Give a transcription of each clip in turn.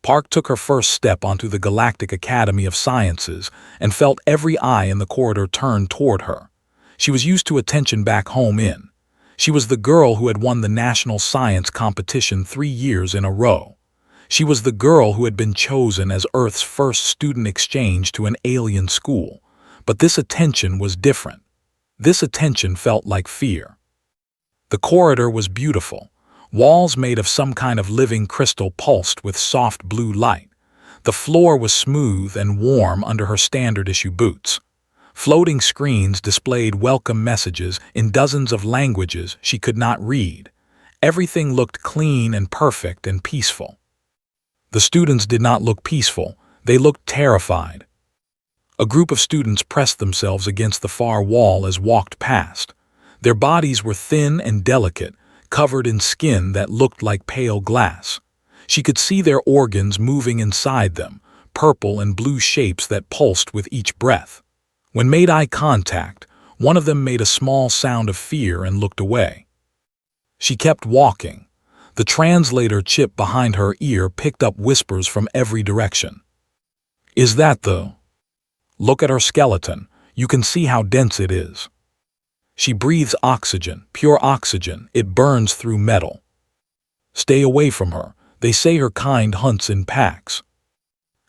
Park took her first step onto the Galactic Academy of Sciences and felt every eye in the corridor turn toward her. She was used to attention back home in. She was the girl who had won the national science competition 3 years in a row. She was the girl who had been chosen as Earth's first student exchange to an alien school. But this attention was different. This attention felt like fear. The corridor was beautiful. Walls made of some kind of living crystal pulsed with soft blue light. The floor was smooth and warm under her standard-issue boots. Floating screens displayed welcome messages in dozens of languages she could not read. Everything looked clean and perfect and peaceful. The students did not look peaceful. They looked terrified. A group of students pressed themselves against the far wall as walked past. Their bodies were thin and delicate, covered in skin that looked like pale glass. She could see their organs moving inside them, purple and blue shapes that pulsed with each breath. When made eye contact, one of them made a small sound of fear and looked away. She kept walking. The translator chip behind her ear picked up whispers from every direction. "Is that the... Look at her skeleton. You can see how dense it is. She breathes oxygen, pure oxygen. It burns through metal. Stay away from her. They say her kind hunts in packs."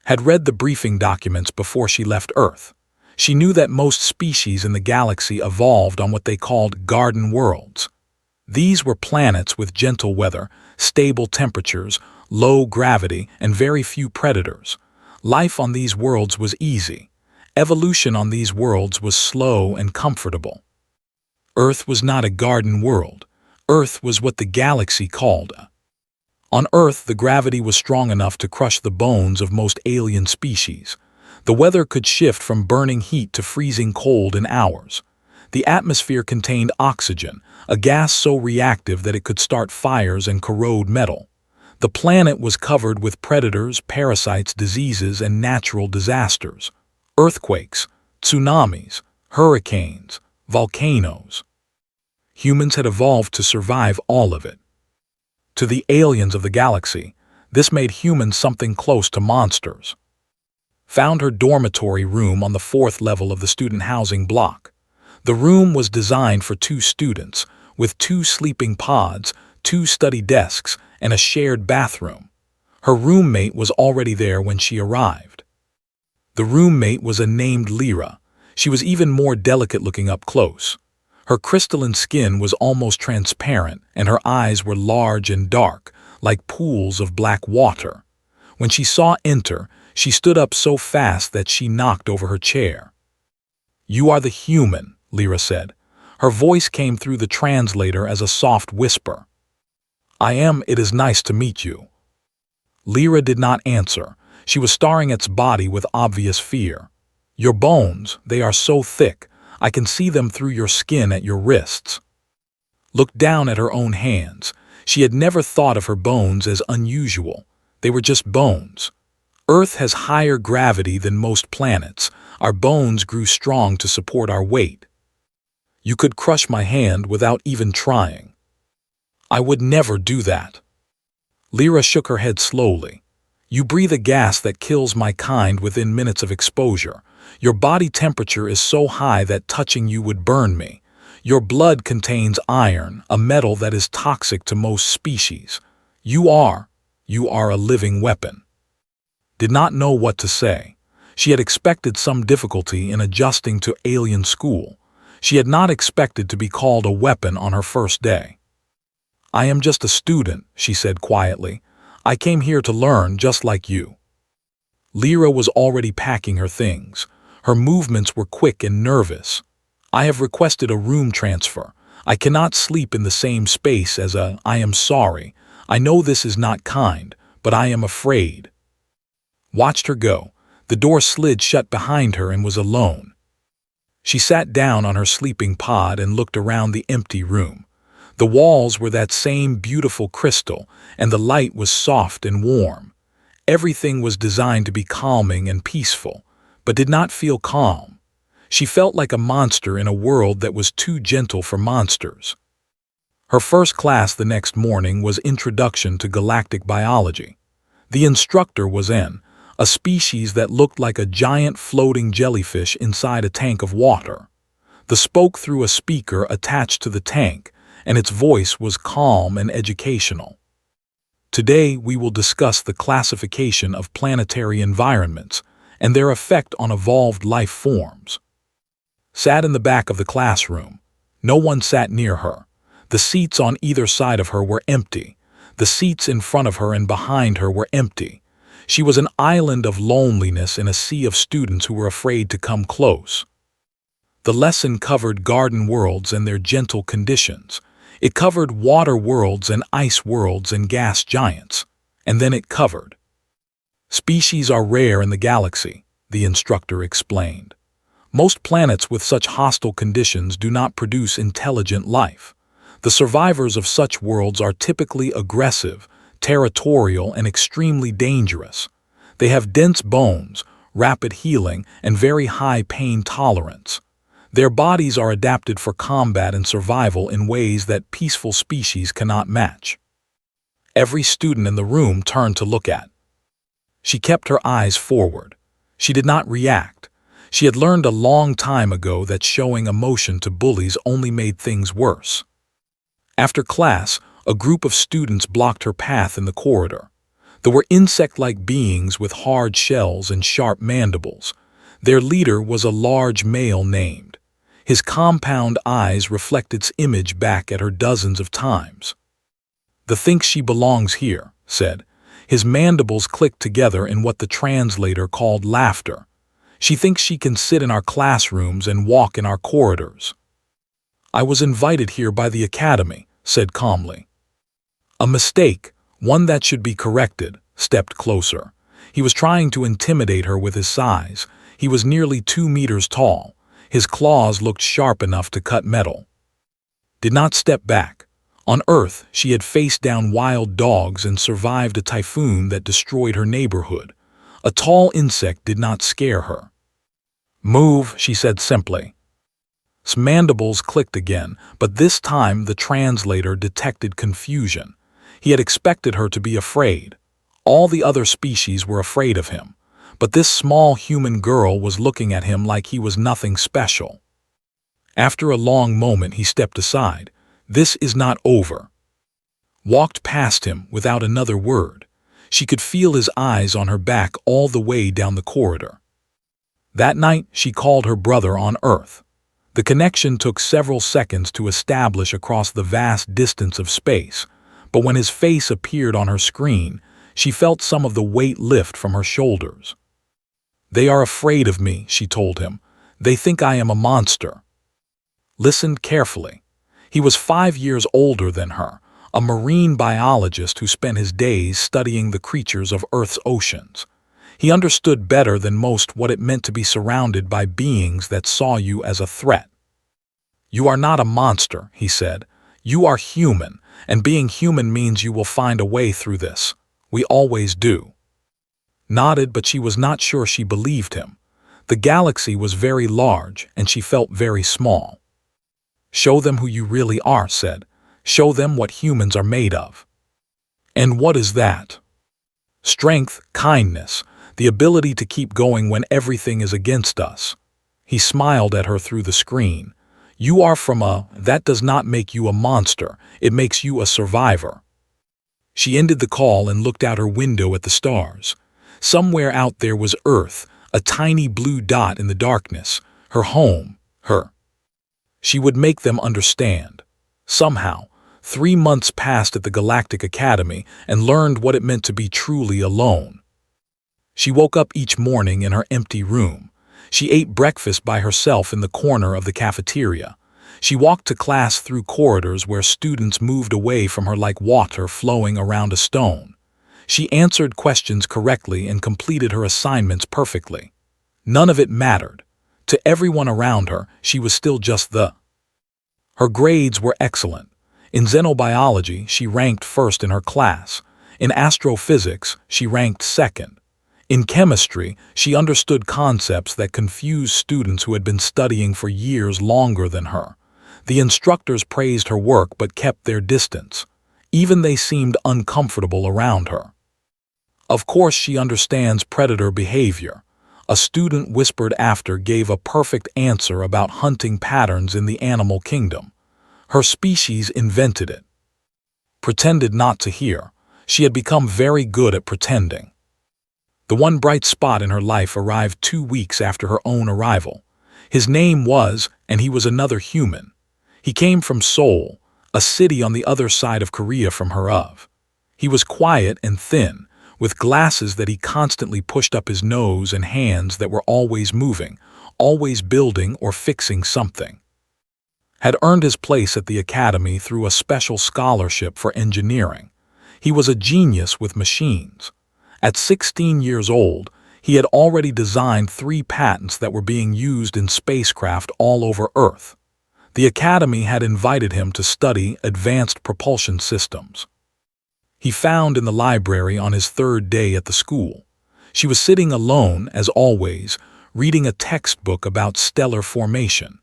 Had read the briefing documents before she left Earth. She knew that most species in the galaxy evolved on what they called garden worlds. These were planets with gentle weather, stable temperatures, low gravity, and very few predators. Life on these worlds was easy. Evolution on these worlds was slow and comfortable. Earth was not a garden world. Earth was what the galaxy called a. On Earth, the gravity was strong enough to crush the bones of most alien species. The weather could shift from burning heat to freezing cold in hours. The atmosphere contained oxygen, a gas so reactive that it could start fires and corrode metal. The planet was covered with predators, parasites, diseases, and natural disasters. Earthquakes, tsunamis, hurricanes, volcanoes. Humans had evolved to survive all of it. To the aliens of the galaxy, this made humans something close to monsters. Found her dormitory room on the 4th level of the student housing block. The room was designed for 2 students, with 2 sleeping pods, 2 study desks, and a shared bathroom. Her roommate was already there when she arrived. The roommate was a named Lyra. She was even more delicate looking up close. Her crystalline skin was almost transparent, and her eyes were large and dark, like pools of black water. When she saw enter, she stood up so fast that she knocked over her chair. "You are the human," Lyra said. Her voice came through the translator as a soft whisper. "I am. It is nice to meet you." Lyra did not answer. She was staring at its body with obvious fear. "Your bones, they are so thick. I can see them through your skin at your wrists." Looked down at her own hands. She had never thought of her bones as unusual. They were just bones. Earth has higher gravity than most planets. Our bones grew strong to support our weight. You could crush my hand without even trying. I would never do that. Lyra shook her head slowly. You breathe a gas that kills my kind within minutes of exposure. Your body temperature is so high that touching you would burn me. Your blood contains iron, a metal that is toxic to most species. You are a living weapon. Did not know what to say. She had expected some difficulty in adjusting to alien school. She had not expected to be called a weapon on her first day. I am just a student, she said quietly. I came here to learn just like you. Lyra was already packing her things. Her movements were quick and nervous. I have requested a room transfer. I cannot sleep in the same space as I am sorry. I know this is not kind, but I am afraid. Watched her go. The door slid shut behind her and was alone. She sat down on her sleeping pod and looked around the empty room. The walls were that same beautiful crystal, and the light was soft and warm. Everything was designed to be calming and peaceful, but did not feel calm. She felt like a monster in a world that was too gentle for monsters. Her first class the next morning was Introduction to Galactic Biology. The instructor was a species that looked like a giant floating jellyfish inside a tank of water. The spoke through a speaker attached to the tank, and its voice was calm and educational. Today we will discuss the classification of planetary environments and their effect on evolved life forms. Sat in the back of the classroom. No one sat near her. The seats on either side of her were empty. The seats in front of her and behind her were empty. She was an island of loneliness in a sea of students who were afraid to come close. The lesson covered garden worlds and their gentle conditions. It covered water worlds and ice worlds and gas giants. And then it covered. Species are rare in the galaxy, the instructor explained. Most planets with such hostile conditions do not produce intelligent life. The survivors of such worlds are typically aggressive, territorial, and extremely dangerous. They have dense bones, rapid healing, and very high pain tolerance. Their bodies are adapted for combat and survival in ways that peaceful species cannot match. Every student in the room turned to look at. She kept her eyes forward. She did not react. She had learned a long time ago that showing emotion to bullies only made things worse. After class, a group of students blocked her path in the corridor. There were insect-like beings with hard shells and sharp mandibles. Their leader was a large male named. His compound eyes reflected its image back at her dozens of times. "The thinks she belongs here," said. His mandibles clicked together in what the translator called laughter. "She thinks she can sit in our classrooms and walk in our corridors." "I was invited here by the academy," said calmly. A mistake, one that should be corrected, stepped closer. He was trying to intimidate her with his size. He was nearly 2 meters tall. His claws looked sharp enough to cut metal. Did not step back. On Earth, she had faced down wild dogs and survived a typhoon that destroyed her neighborhood. A tall insect did not scare her. "Move," she said simply. His mandibles clicked again, but this time the translator detected confusion. He had expected her to be afraid. All the other species were afraid of him, but this small human girl was looking at him like he was nothing special. After a long moment he stepped aside. "This is not over." Walked past him without another word. She could feel his eyes on her back all the way down the corridor. That night she called her brother on Earth. The connection took several seconds to establish across the vast distance of space, but when his face appeared on her screen, she felt some of the weight lift from her shoulders. "They are afraid of me," she told him. "They think I am a monster." Listened carefully. He was 5 years older than her, a marine biologist who spent his days studying the creatures of Earth's oceans. He understood better than most what it meant to be surrounded by beings that saw you as a threat. "You are not a monster," he said. "You are human, and being human means you will find a way through this. We always do." Nodded, but she was not sure she believed him. The galaxy was very large, and she felt very small. "Show them who you really are," said. "Show them what humans are made of." "And what is that?" "Strength, kindness, the ability to keep going when everything is against us." He smiled at her through the screen. "You are from that does not make you a monster, it makes you a survivor." She ended the call and looked out her window at the stars. Somewhere out there was Earth, a tiny blue dot in the darkness, her home, her. She would make them understand. Somehow, 3 months passed at the Galactic Academy and learned what it meant to be truly alone. She woke up each morning in her empty room. She ate breakfast by herself in the corner of the cafeteria. She walked to class through corridors where students moved away from her like water flowing around a stone. She answered questions correctly and completed her assignments perfectly. None of it mattered. To everyone around her, she was still just the. Her grades were excellent. In xenobiology, she ranked first in her class. In astrophysics, she ranked second. In chemistry, she understood concepts that confused students who had been studying for years longer than her. The instructors praised her work but kept their distance. Even they seemed uncomfortable around her. Of course she understands predator behavior. A student whispered after gave a perfect answer about hunting patterns in the animal kingdom. Her species invented it. Pretended not to hear. She had become very good at pretending. The one bright spot in her life arrived 2 weeks after her own arrival. His name was, and he was another human. He came from Seoul, a city on the other side of Korea from her of. He was quiet and thin, with glasses that he constantly pushed up his nose and hands that were always moving, always building or fixing something. Had earned his place at the academy through a special scholarship for engineering. He was a genius with machines. At 16 years old, he had already designed 3 patents that were being used in spacecraft all over Earth. The academy had invited him to study advanced propulsion systems. He found in the library on his 3rd day at the school. She was sitting alone, as always, reading a textbook about stellar formation.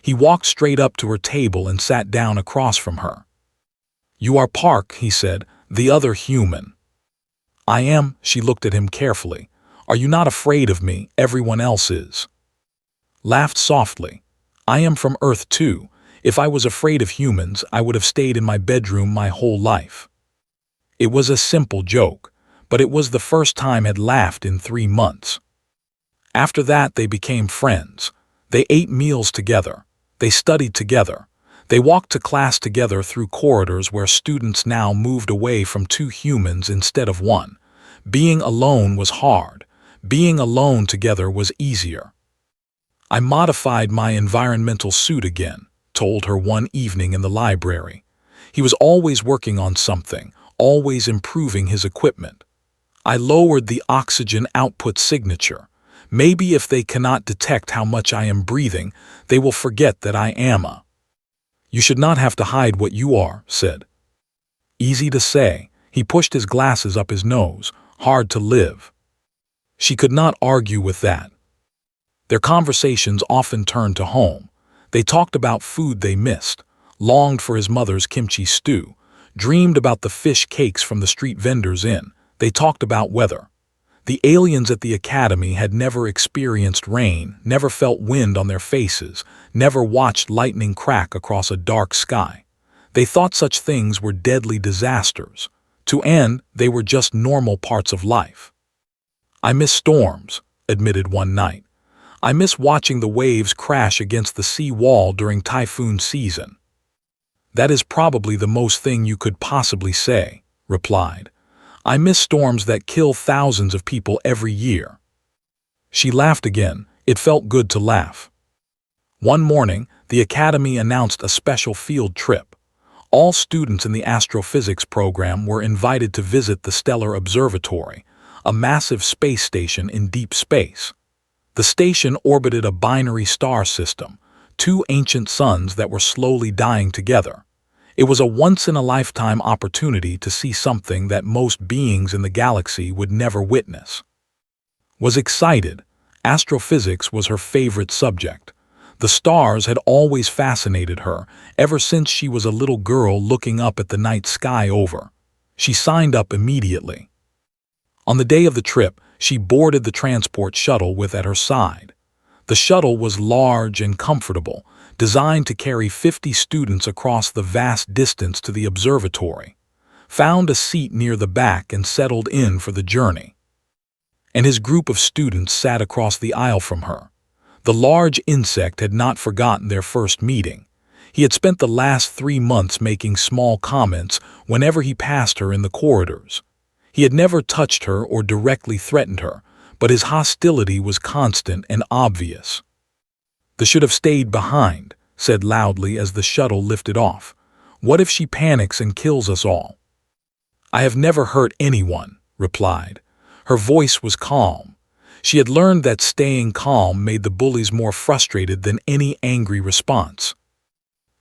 He walked straight up to her table and sat down across from her. "You are Park," he said, "the other human." "I am," she looked at him carefully. "Are you not afraid of me? Everyone else is." Laughed softly. "I am from Earth too. If I was afraid of humans, I would have stayed in my bedroom my whole life." It was a simple joke, but it was the first time had laughed in 3 months. After that they became friends. They ate meals together. They studied together. They walked to class together through corridors where students now moved away from 2 humans instead of 1. Being alone was hard. Being alone together was easier. "I modified my environmental suit again," told her one evening in the library. He was always working on something, always improving his equipment. "I lowered the oxygen output signature. Maybe if they cannot detect how much I am breathing, they will forget that I am a." "You should not have to hide what you are," said. Easy to say. He pushed his glasses up his nose. Hard to live. She could not argue with that. Their conversations often turned to home. They talked about food they missed, longed for his mother's kimchi stew, dreamed about the fish cakes from the street vendors in. They talked about weather. The aliens at the academy had never experienced rain, never felt wind on their faces, never watched lightning crack across a dark sky. They thought such things were deadly disasters. To end, they were just normal parts of life. "I miss storms," admitted one night. "I miss watching the waves crash against the sea wall during typhoon season." "That is probably the most thing you could possibly say," replied. "I miss storms that kill thousands of people every year." She laughed again. It felt good to laugh. One morning, the academy announced a special field trip. All students in the astrophysics program were invited to visit the Stellar Observatory, a massive space station in deep space. The station orbited a binary star system, 2 ancient suns that were slowly dying together. It was a once-in-a-lifetime opportunity to see something that most beings in the galaxy would never witness. Was excited. Astrophysics was her favorite subject. The stars had always fascinated her, ever since she was a little girl looking up at the night sky over. She signed up immediately. On the day of the trip, she boarded the transport shuttle with at her side. The shuttle was large and comfortable, designed to carry 50 students across the vast distance to the observatory. Found a seat near the back and settled in for the journey. And his group of students sat across the aisle from her. The large insect had not forgotten their first meeting. He had spent the last 3 months making small comments whenever he passed her in the corridors. He had never touched her or directly threatened her, but his hostility was constant and obvious. "They should have stayed behind," said loudly as the shuttle lifted off. "What if she panics and kills us all?" "I have never hurt anyone," replied. Her voice was calm. She had learned that staying calm made the bullies more frustrated than any angry response.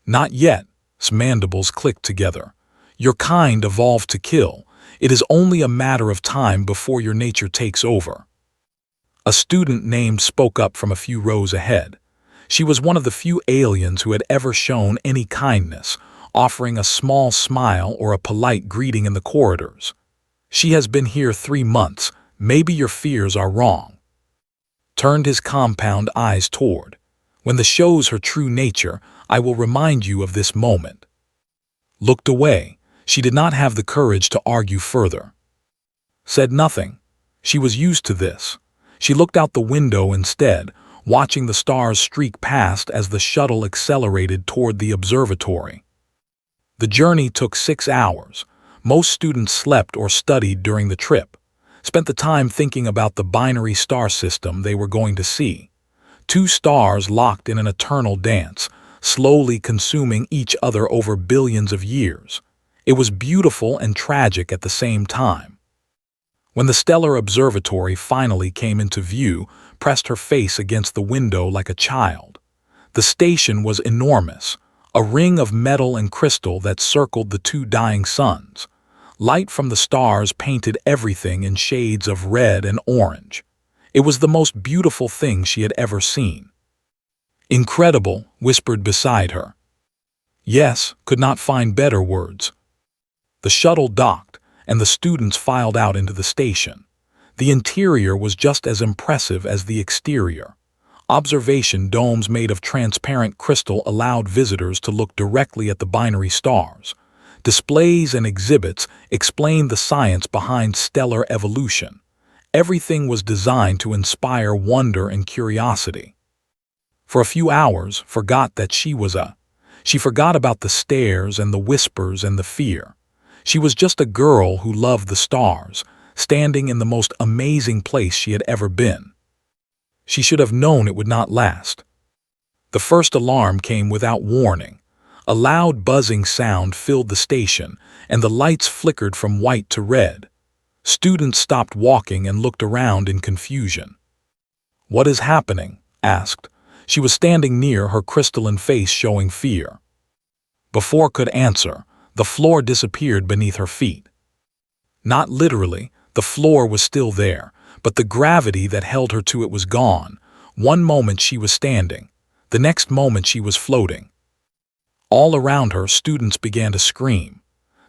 "Not yet," his mandibles clicked together. "Your kind evolved to kill. It is only a matter of time before your nature takes over." A student named spoke up from a few rows ahead. She was one of the few aliens who had ever shown any kindness, offering a small smile or a polite greeting in the corridors. She has been here 3 months. Maybe your fears are wrong. Turned his compound eyes toward. When the shows her true nature, I will remind you of this moment. Looked away. She did not have the courage to argue further. Said nothing. She was used to this. She looked out the window instead, watching the stars streak past as the shuttle accelerated toward the observatory. The journey took 6 hours. Most students slept or studied during the trip, spent the time thinking about the binary star system they were going to see. 2 stars locked in an eternal dance, slowly consuming each other over billions of years. It was beautiful and tragic at the same time. When the stellar observatory finally came into view, pressed her face against the window like a child. The station was enormous, a ring of metal and crystal that circled the 2 dying suns. Light from the stars painted everything in shades of red and orange. It was the most beautiful thing she had ever seen. Incredible, whispered beside her. Yes, could not find better words. The shuttle docked, and the students filed out into the station. The interior was just as impressive as the exterior. Observation domes made of transparent crystal allowed visitors to look directly at the binary stars. Displays and exhibits explained the science behind stellar evolution. Everything was designed to inspire wonder and curiosity. For a few hours, she forgot about the stares and the whispers and the fear. She was just a girl who loved the stars, standing in the most amazing place she had ever been. She should have known it would not last. The first alarm came without warning. A loud buzzing sound filled the station, and the lights flickered from white to red. Students stopped walking and looked around in confusion. "What is happening?" asked. She was standing near, her crystalline face showing fear. Before could answer, the floor disappeared beneath her feet. Not literally, the floor was still there, but the gravity that held her to it was gone. One moment she was standing, the next moment she was floating. All around her, students began to scream.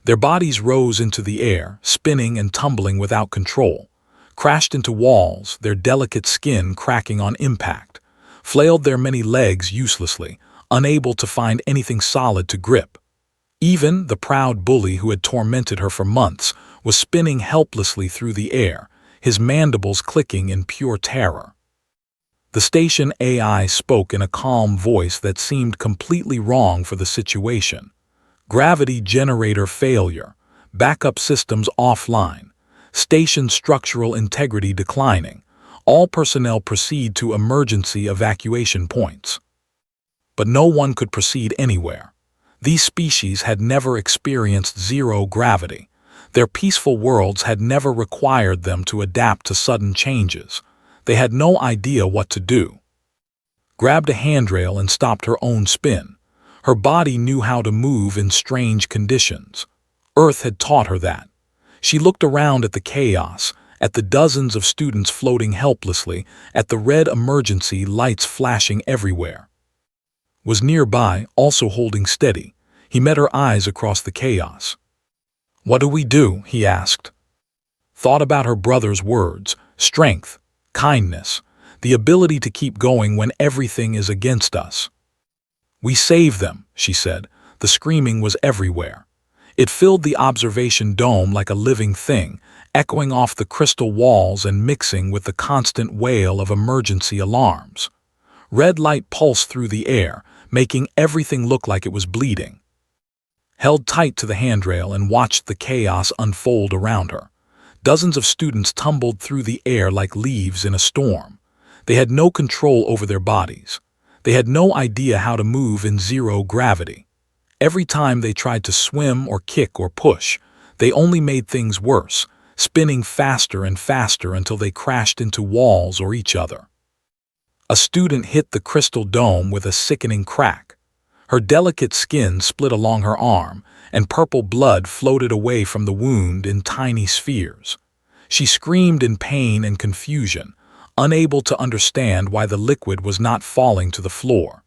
Their bodies rose into the air, spinning and tumbling without control, crashed into walls, their delicate skin cracking on impact, flailed their many legs uselessly, unable to find anything solid to grip. Even the proud bully who had tormented her for months was spinning helplessly through the air, his mandibles clicking in pure terror. The station AI spoke in a calm voice that seemed completely wrong for the situation. Gravity generator failure, backup systems offline, station structural integrity declining. All personnel proceed to emergency evacuation points. But no one could proceed anywhere. These species had never experienced zero gravity. Their peaceful worlds had never required them to adapt to sudden changes. They had no idea what to do. Grabbed a handrail and stopped her own spin. Her body knew how to move in strange conditions. Earth had taught her that. She looked around at the chaos, at the dozens of students floating helplessly, at the red emergency lights flashing everywhere. Was nearby, also holding steady. He met her eyes across the chaos. "What do we do?" he asked. Thought about her brother's words, strength, kindness, the ability to keep going when everything is against us. "We save them," she said. The screaming was everywhere. It filled the observation dome like a living thing, echoing off the crystal walls and mixing with the constant wail of emergency alarms. Red light pulsed through the air, making everything look like it was bleeding. Held tight to the handrail and watched the chaos unfold around her. Dozens of students tumbled through the air like leaves in a storm. They had no control over their bodies. They had no idea how to move in zero gravity. Every time they tried to swim or kick or push, they only made things worse, spinning faster and faster until they crashed into walls or each other. A student hit the crystal dome with a sickening crack. Her delicate skin split along her arm, and purple blood floated away from the wound in tiny spheres. She screamed in pain and confusion, unable to understand why the liquid was not falling to the floor.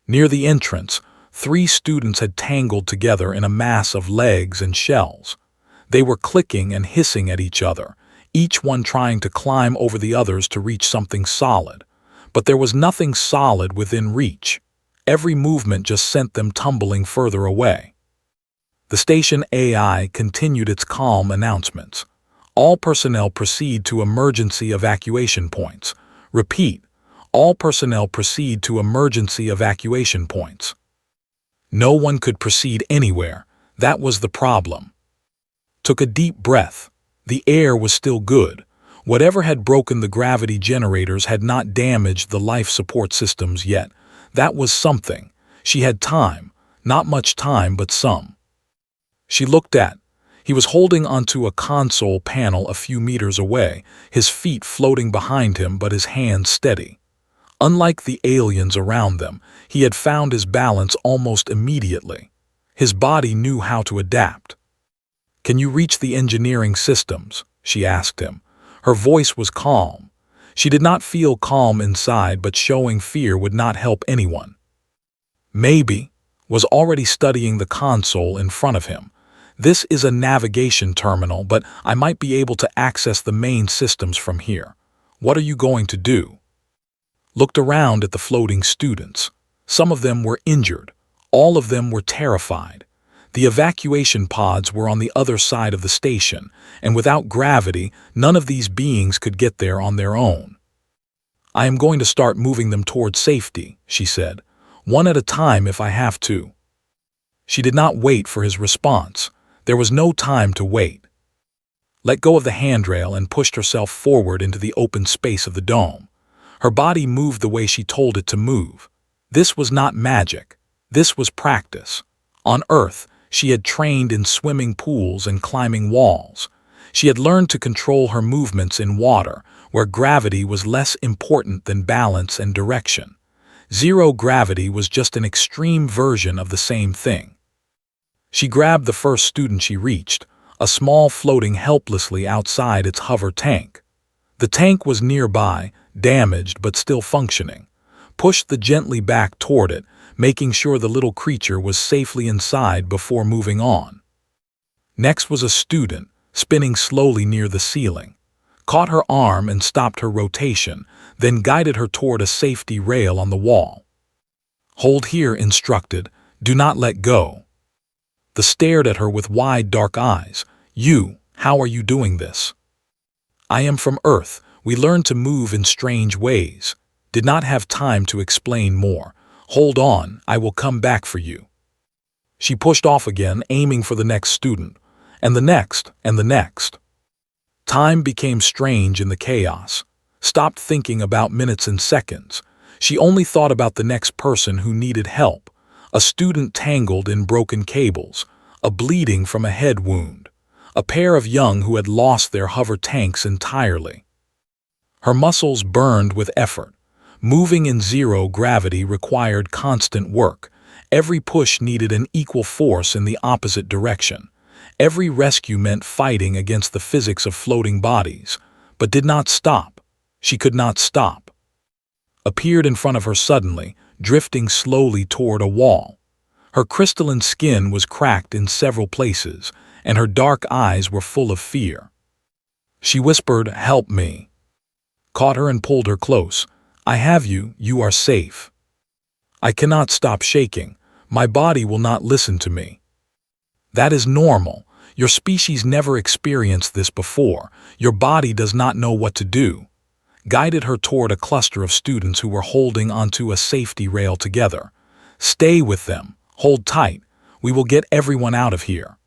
Near the entrance, 3 students had tangled together in a mass of legs and shells. They were clicking and hissing at each other, each one trying to climb over the others to reach something solid. But there was nothing solid within reach. Every movement just sent them tumbling further away. The station AI continued its calm announcements. All personnel proceed to emergency evacuation points. Repeat, all personnel proceed to emergency evacuation points. No one could proceed anywhere. That was the problem. Took a deep breath. The air was still good. Whatever had broken the gravity generators had not damaged the life support systems yet. That was something. She had time. Not much time, but some. She looked at. He was holding onto a console panel a few meters away, his feet floating behind him but his hands steady. Unlike the aliens around them, he had found his balance almost immediately. His body knew how to adapt. "Can you reach the engineering systems?" she asked him. Her voice was calm. She did not feel calm inside, but showing fear would not help anyone. "Maybe," was already studying the console in front of him. "This is a navigation terminal, but I might be able to access the main systems from here. What are you going to do?" Looked around at the floating students. Some of them were injured. All of them were terrified. The evacuation pods were on the other side of the station, and without gravity, none of these beings could get there on their own. "I am going to start moving them toward safety," she said. "One at a time if I have to." She did not wait for his response. There was no time to wait. Let go of the handrail and pushed herself forward into the open space of the dome. Her body moved the way she told it to move. This was not magic. This was practice. On Earth, she had trained in swimming pools and climbing walls. She had learned to control her movements in water, where gravity was less important than balance and direction. Zero gravity was just an extreme version of the same thing. She grabbed the first student she reached, a small floating helplessly outside its hover tank. The tank was nearby, damaged but still functioning. Pushed the gently back toward it, making sure the little creature was safely inside before moving on. Next was a student, spinning slowly near the ceiling. Caught her arm and stopped her rotation, then guided her toward a safety rail on the wall. "Hold here," instructed. "Do not let go." The stared at her with wide dark eyes. "You, how are you doing this?" "I am from Earth. We learned to move in strange ways." Did not have time to explain more. "Hold on, I will come back for you." She pushed off again, aiming for the next student, and the next, and the next. Time became strange in the chaos. Stopped thinking about minutes and seconds. She only thought about the next person who needed help. A student tangled in broken cables, a bleeding from a head wound, a pair of young who had lost their hover tanks entirely. Her muscles burned with effort. Moving in zero gravity required constant work. Every push needed an equal force in the opposite direction. Every rescue meant fighting against the physics of floating bodies, but did not stop. She could not stop. Appeared in front of her suddenly, drifting slowly toward a wall. Her crystalline skin was cracked in several places, and her dark eyes were full of fear. She whispered, "Help me." Caught her and pulled her close. "I have you, you are safe." I cannot stop shaking. My body will not listen to me. That is normal. Your species never experienced this before. Your body does not know what to do. Guided her toward a cluster of students who were holding onto a safety rail together. "Stay with them. Hold tight. We will get everyone out of here."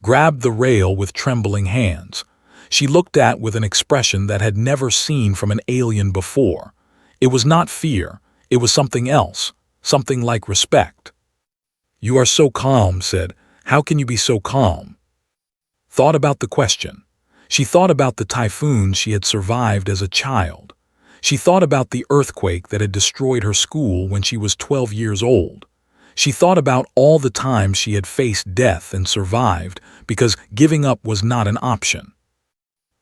Grabbed the rail with trembling hands. She looked at with an expression that had never seen from an alien before. It was not fear. It was something else. Something like respect. "You are so calm," said. "How can you be so calm?" Thought about the question. She thought about the typhoons she had survived as a child. She thought about the earthquake that had destroyed her school when she was 12 years old. She thought about all the times she had faced death and survived because giving up was not an option.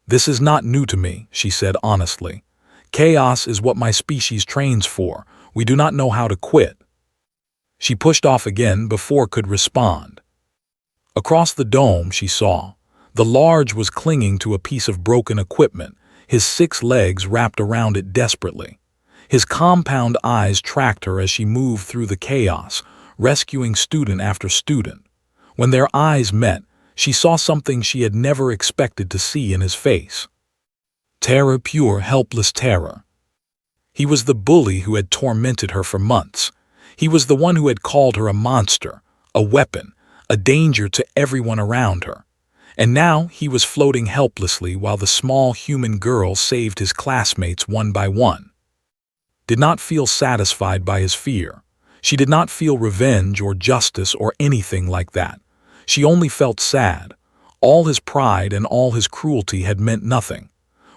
"This is not new to me," she said honestly. "Chaos is what my species trains for. We do not know how to quit." She pushed off again before could respond. Across the dome she saw The large was clinging to a piece of broken equipment, his 6 legs wrapped around it desperately. His compound eyes tracked her as she moved through the chaos, rescuing student after student. When their eyes met, she saw something she had never expected to see in his face. Terror, pure, helpless terror. He was the bully who had tormented her for months. He was the one who had called her a monster, a weapon, a danger to everyone around her. And now he was floating helplessly while the small human girl saved his classmates one by one. Did not feel satisfied by his fear. She did not feel revenge or justice or anything like that. She only felt sad. All his pride and all his cruelty had meant nothing.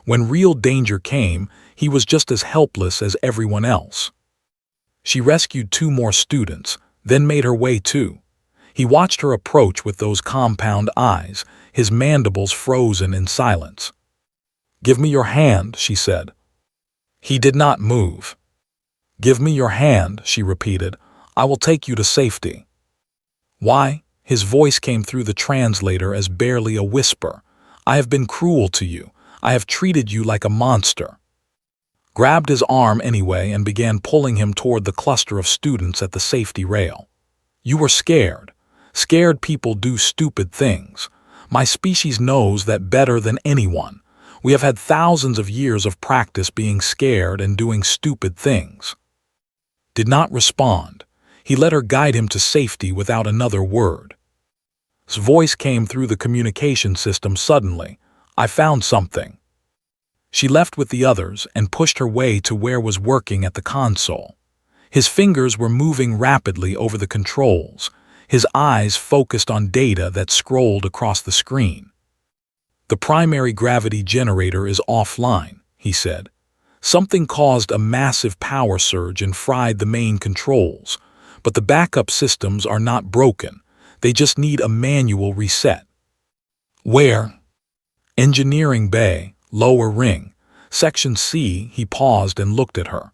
When real danger came, he was just as helpless as everyone else. She rescued 2 more students, then made her way too. He watched her approach with those compound eyes, his mandibles frozen in silence. "Give me your hand," she said. He did not move. "Give me your hand," she repeated. "I will take you to safety." "Why?" His voice came through the translator as barely a whisper. "I have been cruel to you. I have treated you like a monster." Grabbed his arm anyway and began pulling him toward the cluster of students at the safety rail. "You were scared. Scared people do stupid things. My species knows that better than anyone. We have had thousands of years of practice being scared and doing stupid things." Did not respond. He let her guide him to safety without another word. His voice came through the communication system suddenly. "I found something." She left with the others and pushed her way to where was working at the console. His fingers were moving rapidly over the controls, his eyes focused on data that scrolled across the screen. "The primary gravity generator is offline," he said. "Something caused a massive power surge and fried the main controls, but the backup systems are not broken. They just need a manual reset." "Where?" "Engineering Bay, lower ring. Section C." He paused and looked at her.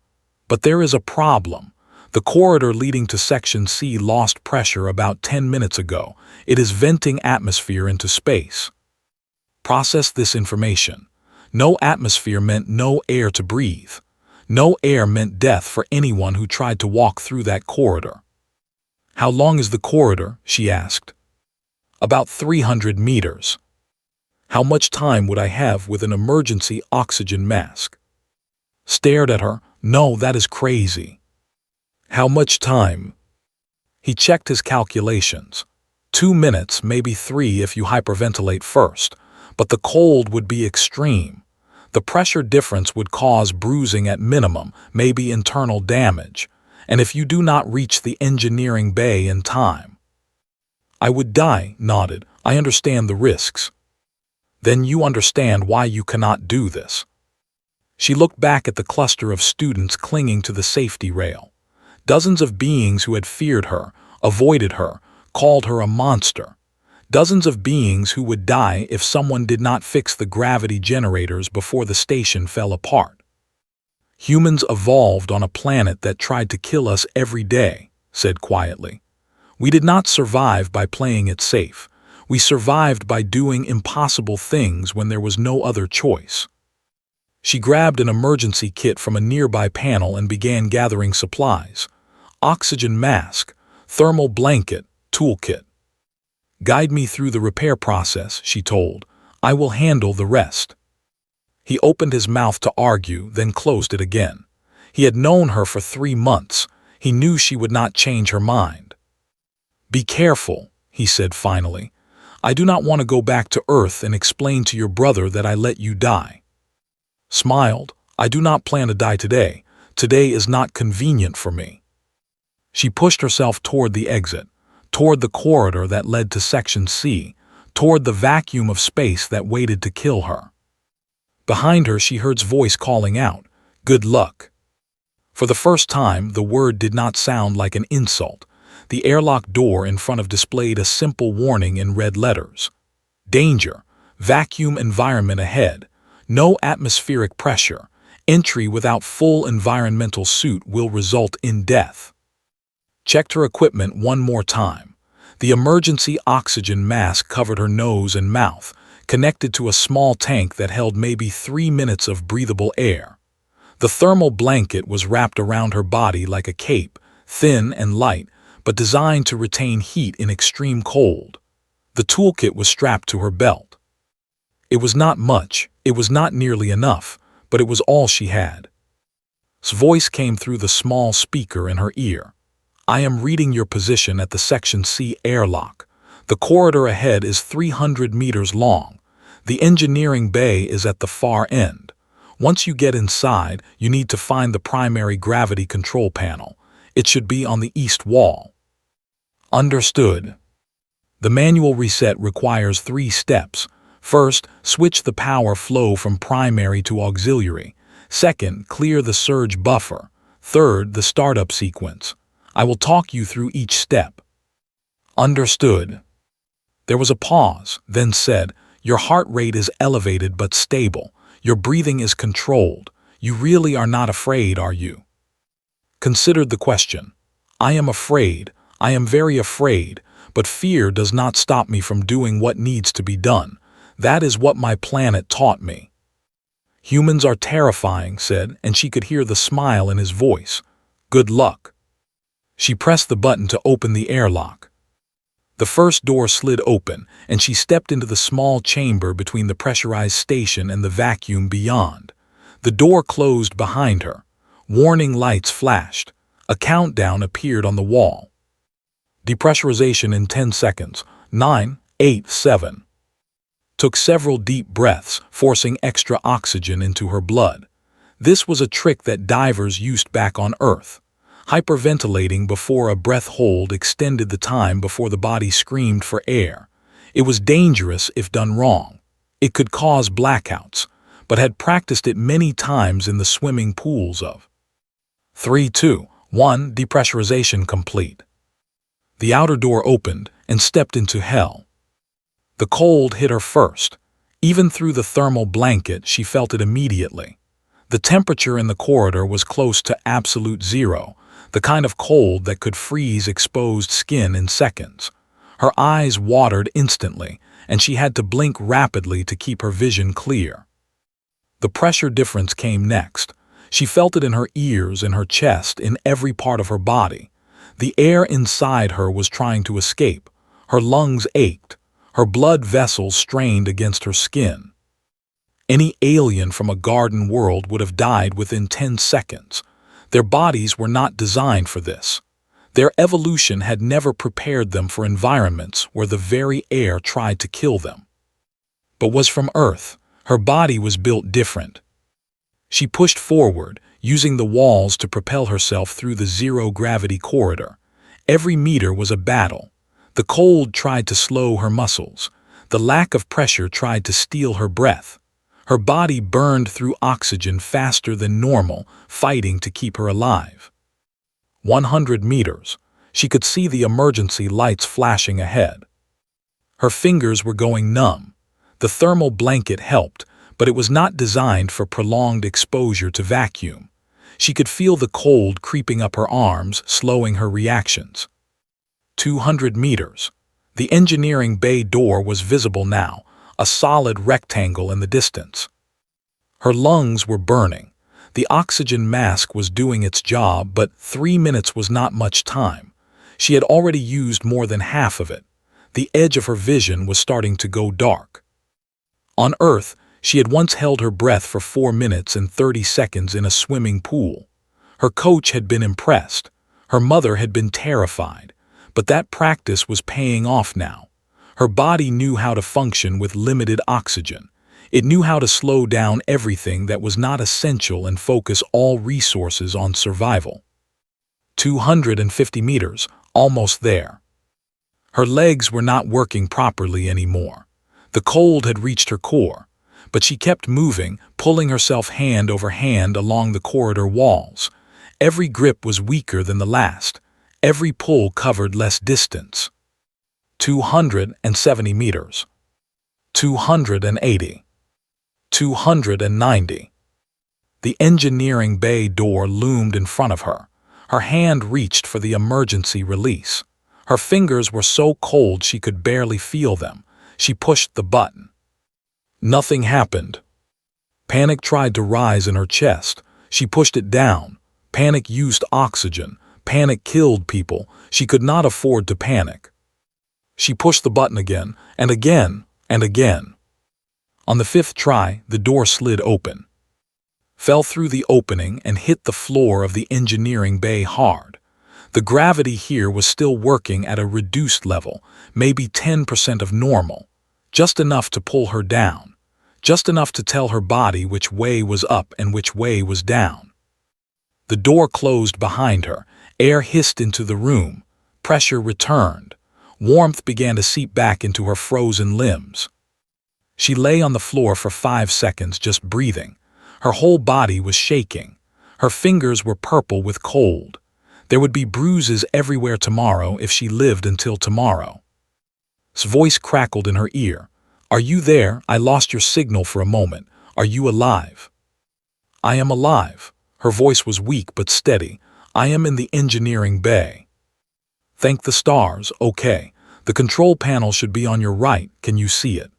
"But there is a problem. The corridor leading to Section C lost pressure about 10 minutes ago. It is venting atmosphere into space." Process this information. No atmosphere meant no air to breathe. No air meant death for anyone who tried to walk through that corridor. "How long is the corridor?" she asked. "About 300 meters. How much time would I have with an emergency oxygen mask?" Stared at her. "No, that is crazy." "How much time?" He checked his calculations. 2 minutes, maybe 3 if you hyperventilate first. But the cold would be extreme. The pressure difference would cause bruising at minimum, maybe internal damage. And if you do not reach the engineering bay in time. "I would die," nodded. "I understand the risks." "Then you understand why you cannot do this." She looked back at the cluster of students clinging to the safety rail. Dozens of beings who had feared her, avoided her, called her a monster. Dozens of beings who would die if someone did not fix the gravity generators before the station fell apart. "Humans evolved on a planet that tried to kill us every day," said quietly. "We did not survive by playing it safe. We survived by doing impossible things when there was no other choice." She grabbed an emergency kit from a nearby panel and began gathering supplies. Oxygen mask, thermal blanket, toolkit. "Guide me through the repair process," she told. "I will handle the rest." He opened his mouth to argue, then closed it again. He had known her for 3 months. He knew she would not change her mind. "Be careful," he said finally. "I do not want to go back to Earth and explain to your brother that I let you die." Smiled. "I do not plan to die today. Today is not convenient for me." She pushed herself toward the exit, toward the corridor that led to Section C, toward the vacuum of space that waited to kill her. Behind her she heard his voice calling out, "Good luck." For the first time, the word did not sound like an insult. The airlock door in front of displayed a simple warning in red letters. "Danger. Vacuum environment ahead. No atmospheric pressure. Entry without full environmental suit will result in death." Checked her equipment one more time. The emergency oxygen mask covered her nose and mouth, connected to a small tank that held maybe 3 minutes of breathable air. The thermal blanket was wrapped around her body like a cape, thin and light, but designed to retain heat in extreme cold. The toolkit was strapped to her belt. It was not much, it was not nearly enough, but it was all she had. His voice came through the small speaker in her ear. "I am reading your position at the Section C airlock. The corridor ahead is 300 meters long. The engineering bay is at the far end. Once you get inside, you need to find the primary gravity control panel. It should be on the east wall." Understood. The manual reset requires 3 steps. First, switch the power flow from primary to auxiliary. Second, clear the surge buffer. Third, the startup sequence. I will talk you through each step. Understood. There was a pause, then said, "Your heart rate is elevated but stable. Your breathing is controlled. You really are not afraid, are you?" Considered the question. "I am afraid. I am very afraid, but fear does not stop me from doing what needs to be done. That is what my planet taught me." "Humans are terrifying," said, and she could hear the smile in his voice. "Good luck." She pressed the button to open the airlock. The first door slid open, and she stepped into the small chamber between the pressurized station and the vacuum beyond. The door closed behind her. Warning lights flashed. A countdown appeared on the wall. Depressurization in 10 seconds. 9, 8, 7. Took several deep breaths, forcing extra oxygen into her blood. This was a trick that divers used back on Earth. Hyperventilating before a breath hold extended the time before the body screamed for air. It was dangerous if done wrong. It could cause blackouts, but had practiced it many times in the swimming pools of 3, 2, 1. Depressurization complete. The outer door opened and stepped into hell. The cold hit her first. Even through the thermal blanket, she felt it immediately. The temperature in the corridor was close to absolute zero, the kind of cold that could freeze exposed skin in seconds. Her eyes watered instantly, and she had to blink rapidly to keep her vision clear. The pressure difference came next. She felt it in her ears, in her chest, in every part of her body. The air inside her was trying to escape. Her lungs ached. Her blood vessels strained against her skin. Any alien from a garden world would have died within 10 seconds. Their bodies were not designed for this. Their evolution had never prepared them for environments where the very air tried to kill them. But was from Earth. Her body was built different. She pushed forward, using the walls to propel herself through the zero-gravity corridor. Every meter was a battle. The cold tried to slow her muscles. The lack of pressure tried to steal her breath. Her body burned through oxygen faster than normal, fighting to keep her alive. 100 meters. She could see the emergency lights flashing ahead. Her fingers were going numb. The thermal blanket helped, but it was not designed for prolonged exposure to vacuum. She could feel the cold creeping up her arms, slowing her reactions. 200 meters. The engineering bay door was visible now, a solid rectangle in the distance. Her lungs were burning. The oxygen mask was doing its job, but 3 minutes was not much time. She had already used more than half of it. The edge of her vision was starting to go dark. On Earth, she had once held her breath for 4 minutes and 30 seconds in a swimming pool. Her coach had been impressed. Her mother had been terrified. But that practice was paying off now. Her body knew how to function with limited oxygen. It knew how to slow down everything that was not essential and focus all resources on survival. 250 meters, almost there. Her legs were not working properly anymore. The cold had reached her core, but she kept moving, pulling herself hand over hand along the corridor walls. Every grip was weaker than the last. Every pull covered less distance. 270 meters. 280. 290. The engineering bay door loomed in front of her. Her hand reached for the emergency release. Her fingers were so cold she could barely feel them. She pushed the button. Nothing happened. Panic tried to rise in her chest. She pushed it down. Panic used oxygen. Panic killed people. She could not afford to panic. She pushed the button again, and again, and again. On the fifth try, the door slid open, fell through the opening and hit the floor of the engineering bay hard. The gravity here was still working at a reduced level, maybe 10% of normal, just enough to pull her down, just enough to tell her body which way was up and which way was down. The door closed behind her, air hissed into the room, pressure returned, warmth began to seep back into her frozen limbs. She lay on the floor for 5 seconds just breathing. Her whole body was shaking. Her fingers were purple with cold. There would be bruises everywhere tomorrow if she lived until tomorrow. His voice crackled in her ear. "Are you there? I lost your signal for a moment. Are you alive?" "I am alive." Her voice was weak but steady. "I am in the engineering bay." "Thank the stars. Okay. The control panel should be on your right. Can you see it?"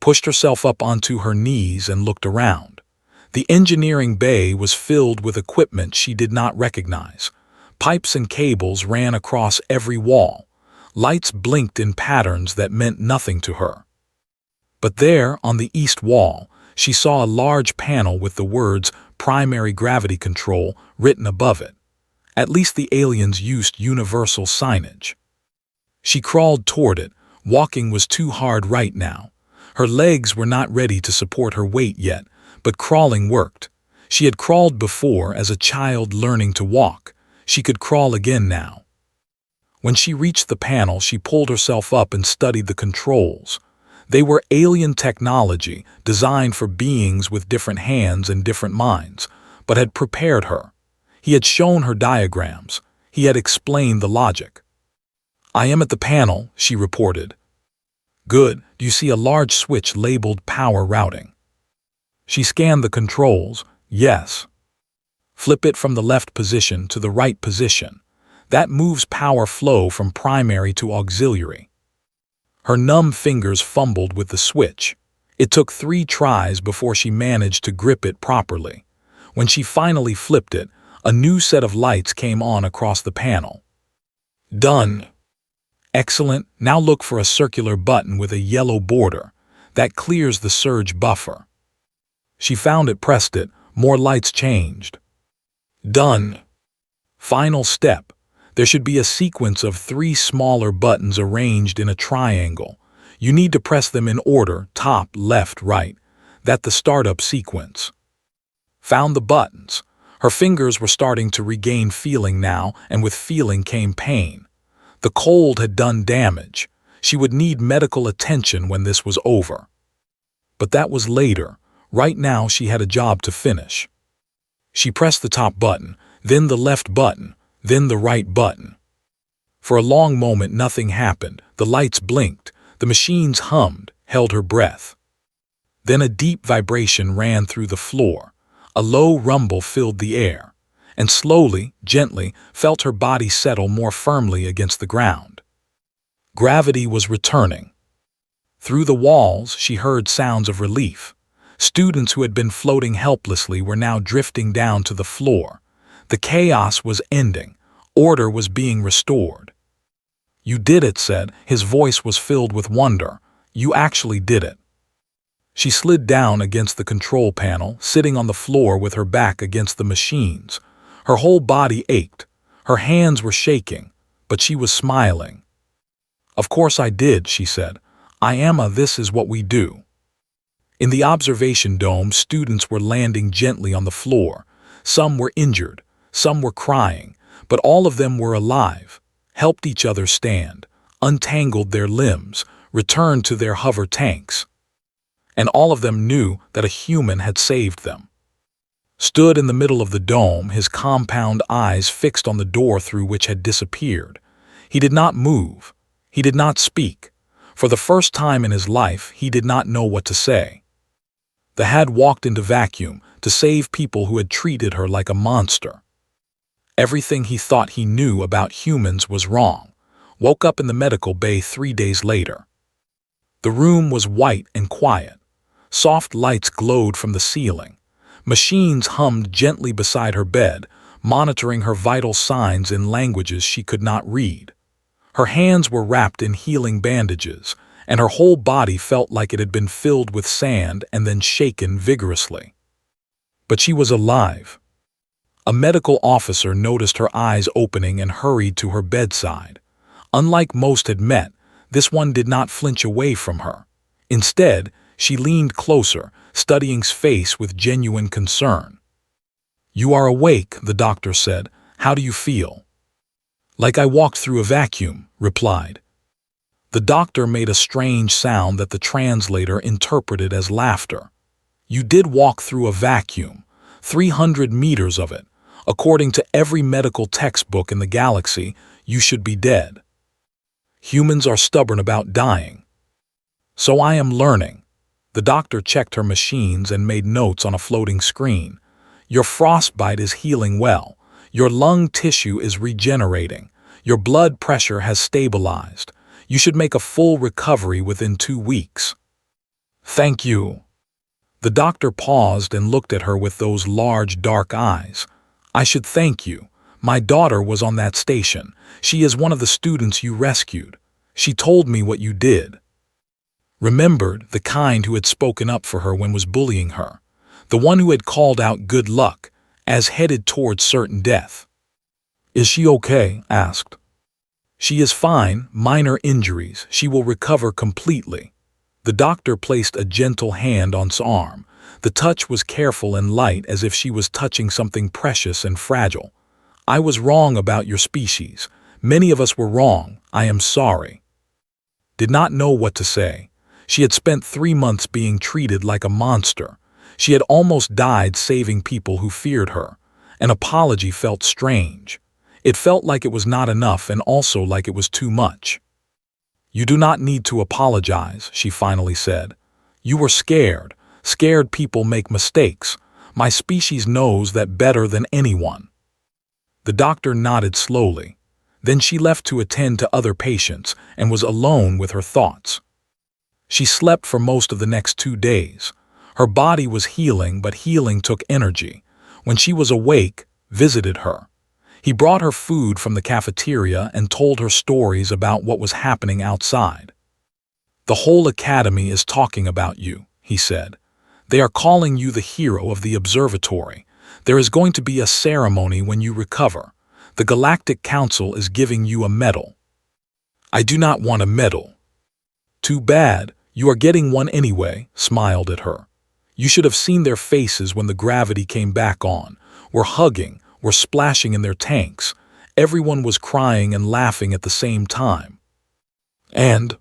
Pushed herself up onto her knees and looked around. The engineering bay was filled with equipment she did not recognize. Pipes and cables ran across every wall. Lights blinked in patterns that meant nothing to her. But there, on the east wall, she saw a large panel with the words "Primary Gravity Control" written above it. At least the aliens used universal signage. She crawled toward it. Walking was too hard right now. Her legs were not ready to support her weight yet, but crawling worked. She had crawled before as a child learning to walk. She could crawl again now. When she reached the panel, she pulled herself up and studied the controls. They were alien technology designed for beings with different hands and different minds, but had prepared her. He had shown her diagrams. He had explained the logic. "I am at the panel," she reported. "Good. Do you see a large switch labeled Power Routing?" She scanned the controls. "Yes." "Flip it from the left position to the right position. That moves power flow from primary to auxiliary." Her numb fingers fumbled with the switch. It took 3 tries before she managed to grip it properly. When she finally flipped it, a new set of lights came on across the panel. "Done." "Excellent. Now look for a circular button with a yellow border. That clears the surge buffer." She found it, pressed it. More lights changed. "Done." Final step. There should be a sequence of 3 smaller buttons arranged in a triangle. You need to press them in order, top, left, right. That's the startup sequence. Found the buttons. Her fingers were starting to regain feeling now, and with feeling came pain. The cold had done damage. She would need medical attention when this was over. But that was later. Right now she had a job to finish. She pressed the top button, then the left button, then the right button. For a long moment nothing happened. The lights blinked, the machines hummed, held her breath. Then a deep vibration ran through the floor. A low rumble filled the air, and slowly, gently, felt her body settle more firmly against the ground. Gravity was returning. Through the walls she heard sounds of relief. Students who had been floating helplessly were now drifting down to the floor. The chaos was ending. Order was being restored. "You did it," said. His voice was filled with wonder. "You actually did it." She slid down against the control panel, sitting on the floor with her back against the machines. Her whole body ached. Her hands were shaking, but she was smiling. "Of course I did," she said. This is what we do." In the observation dome, students were landing gently on the floor. Some were injured, some were crying, but all of them were alive, helped each other stand, untangled their limbs, returned to their hover tanks. And all of them knew that a human had saved them. Stood in the middle of the dome, his compound eyes fixed on the door through which had disappeared. He did not move. He did not speak. For the first time in his life, he did not know what to say. The had walked into vacuum to save people who had treated her like a monster. Everything he thought he knew about humans was wrong. Woke up in the medical bay 3 days later. The room was white and quiet. Soft lights glowed from the ceiling. Machines hummed gently beside her bed, monitoring her vital signs in languages she could not read. Her hands were wrapped in healing bandages, and her whole body felt like it had been filled with sand and then shaken vigorously. But she was alive. A medical officer noticed her eyes opening and hurried to her bedside. Unlike most had met, this one did not flinch away from her. Instead, she leaned closer, studying his face with genuine concern. "You are awake," the doctor said. "How do you feel?" "Like I walked through a vacuum," replied. The doctor made a strange sound that the translator interpreted as laughter. "You did walk through a vacuum, 300 meters of it. According to every medical textbook in the galaxy, you should be dead. Humans are stubborn about dying. So I am learning." The doctor checked her machines and made notes on a floating screen. "Your frostbite is healing well. Your lung tissue is regenerating. Your blood pressure has stabilized. You should make a full recovery within 2 weeks." "Thank you." The doctor paused and looked at her with those large, dark eyes. "I should thank you. My daughter was on that station. She is one of the students you rescued. She told me what you did." Remembered, the kind who had spoken up for her when was bullying her. The one who had called out good luck, as headed towards certain death. "Is she okay?" asked. "She is fine, minor injuries. She will recover completely." The doctor placed a gentle hand on his arm. The touch was careful and light, as if she was touching something precious and fragile. "I was wrong about your species. Many of us were wrong. I am sorry." Did not know what to say. She had spent 3 months being treated like a monster. She had almost died saving people who feared her. An apology felt strange. It felt like it was not enough and also like it was too much. "You do not need to apologize," she finally said. "You were scared. Scared people make mistakes. My species knows that better than anyone." The doctor nodded slowly. Then she left to attend to other patients and was alone with her thoughts. She slept for most of the next 2 days. Her body was healing, but healing took energy. When she was awake, visited her. He brought her food from the cafeteria and told her stories about what was happening outside. "The whole academy is talking about you," he said. "They are calling you the hero of the observatory. There is going to be a ceremony when you recover. The Galactic Council is giving you a medal." "I do not want a medal." "Too bad. You are getting one anyway," smiled at her. "You should have seen their faces when the gravity came back on. Were hugging, were splashing in their tanks. Everyone was crying and laughing at the same time." "And?"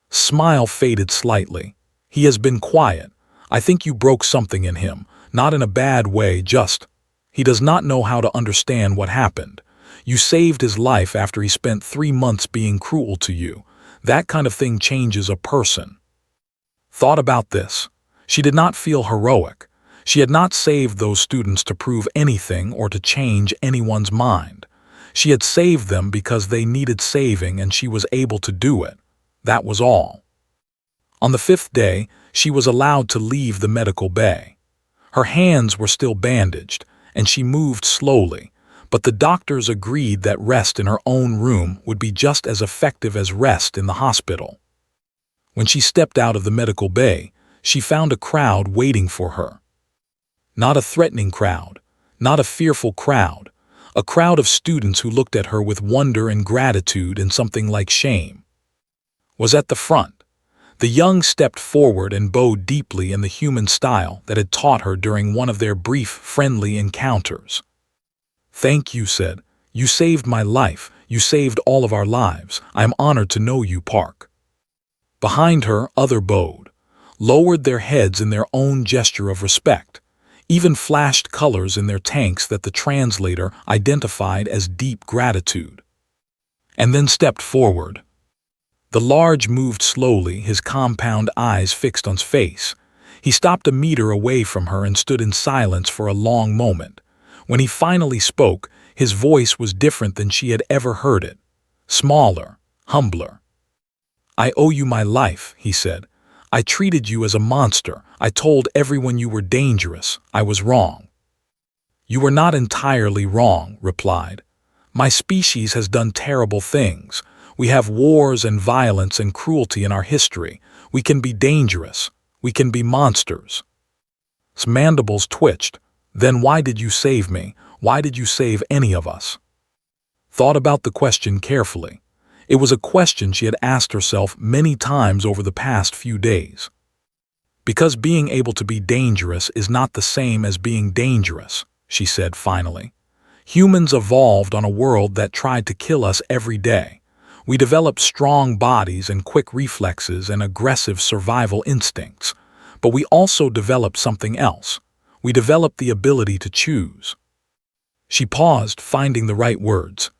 Smile faded slightly. "He has been quiet. I think you broke something in him, not in a bad way, just. He does not know how to understand what happened. You saved his life after he spent 3 months being cruel to you. That kind of thing changes a person." Thought about this. She did not feel heroic. She had not saved those students to prove anything or to change anyone's mind. She had saved them because they needed saving and she was able to do it. That was all. On the 5th day, she was allowed to leave the medical bay. Her hands were still bandaged, and she moved slowly, but the doctors agreed that rest in her own room would be just as effective as rest in the hospital. When she stepped out of the medical bay, she found a crowd waiting for her. Not a threatening crowd, not a fearful crowd, a crowd of students who looked at her with wonder and gratitude and something like shame. Was at the front. The young stepped forward and bowed deeply in the human style that had taught her during one of their brief, friendly encounters. "Thank you," said. "You saved my life. You saved all of our lives. I am honored to know you, Park." Behind her, others bowed, lowered their heads in their own gesture of respect, even flashed colors in their tanks that the translator identified as deep gratitude. And then stepped forward. The large moved slowly, his compound eyes fixed on his face. He stopped a meter away from her and stood in silence for a long moment. When he finally spoke, his voice was different than she had ever heard it. Smaller, humbler. "I owe you my life," he said. "I treated you as a monster. I told everyone you were dangerous. I was wrong." "You were not entirely wrong," replied. "My species has done terrible things. We have wars and violence and cruelty in our history. We can be dangerous. We can be monsters." His mandibles twitched. "Then why did you save me? Why did you save any of us?" Thought about the question carefully. It was a question she had asked herself many times over the past few days. "Because being able to be dangerous is not the same as being dangerous," she said finally. "Humans evolved on a world that tried to kill us every day. We developed strong bodies and quick reflexes and aggressive survival instincts. But we also developed something else. We developed the ability to choose." She paused, finding the right words.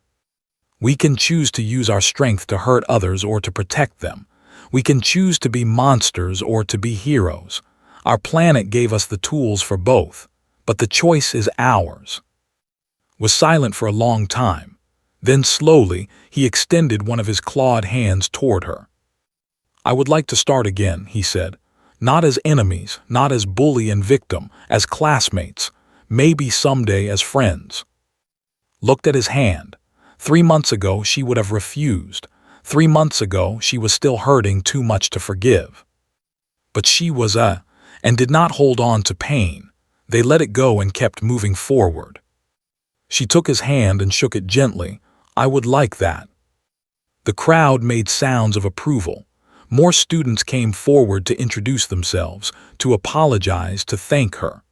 "We can choose to use our strength to hurt others or to protect them. We can choose to be monsters or to be heroes. Our planet gave us the tools for both, but the choice is ours." Was silent for a long time. Then slowly, he extended one of his clawed hands toward her. "I would like to start again," he said. "Not as enemies, not as bully and victim, as classmates, maybe someday as friends." Looked at his hand. 3 months ago, she would have refused. 3 months ago, she was still hurting too much to forgive. But she was and did not hold on to pain. They let it go and kept moving forward. She took his hand and shook it gently. "I would like that." The crowd made sounds of approval. More students came forward to introduce themselves, to apologize, to thank her.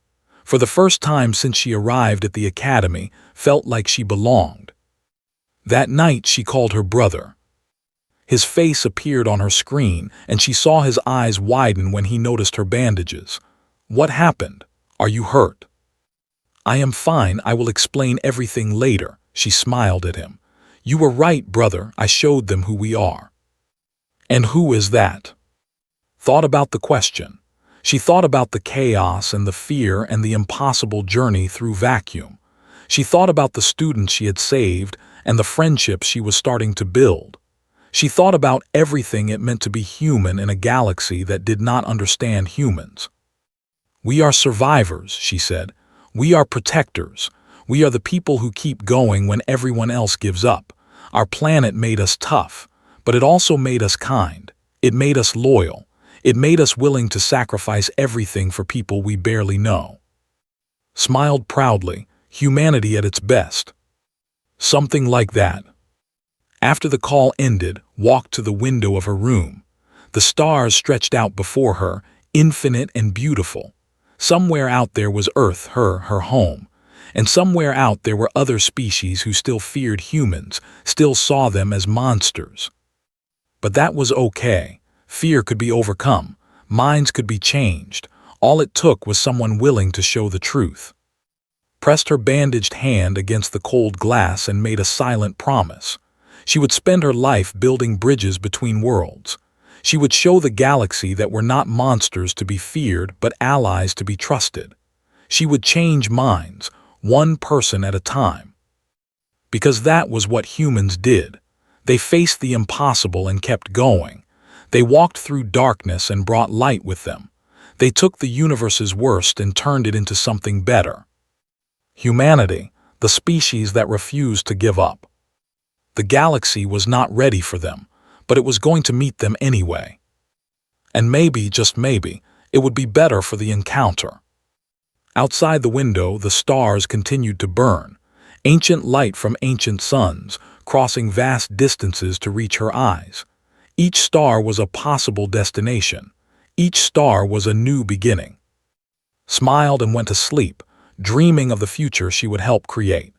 For the first time since she arrived at the academy, felt like she belonged. That night she called her brother. His face appeared on her screen, and she saw his eyes widen when he noticed her bandages. "What happened? Are you hurt?" "I am fine. I will explain everything later," she smiled at him. "You were right, brother. I showed them who we are." "And who is that?" Thought about the question. She thought about the chaos and the fear and the impossible journey through vacuum. She thought about the students she had saved and the friendships she was starting to build. She thought about everything it meant to be human in a galaxy that did not understand humans. "We are survivors," she said. "We are protectors. We are the people who keep going when everyone else gives up. Our planet made us tough, but it also made us kind. It made us loyal. It made us willing to sacrifice everything for people we barely know." Smiled proudly, humanity at its best. Something like that. After the call ended, walked to the window of her room. The stars stretched out before her, infinite and beautiful. Somewhere out there was Earth, her home. And somewhere out there were other species who still feared humans, still saw them as monsters. But that was okay. Fear could be overcome. Minds could be changed. All it took was someone willing to show the truth. Pressed her bandaged hand against the cold glass and made a silent promise. She would spend her life building bridges between worlds. She would show the galaxy that we're not monsters to be feared, but allies to be trusted. She would change minds, one person at a time. Because that was what humans did. They faced the impossible and kept going. They walked through darkness and brought light with them. They took the universe's worst and turned it into something better. Humanity, the species that refused to give up. The galaxy was not ready for them, but it was going to meet them anyway. And maybe, just maybe, it would be better for the encounter. Outside the window, the stars continued to burn, ancient light from ancient suns, crossing vast distances to reach her eyes. Each star was a possible destination. Each star was a new beginning. Smiled and went to sleep, dreaming of the future she would help create.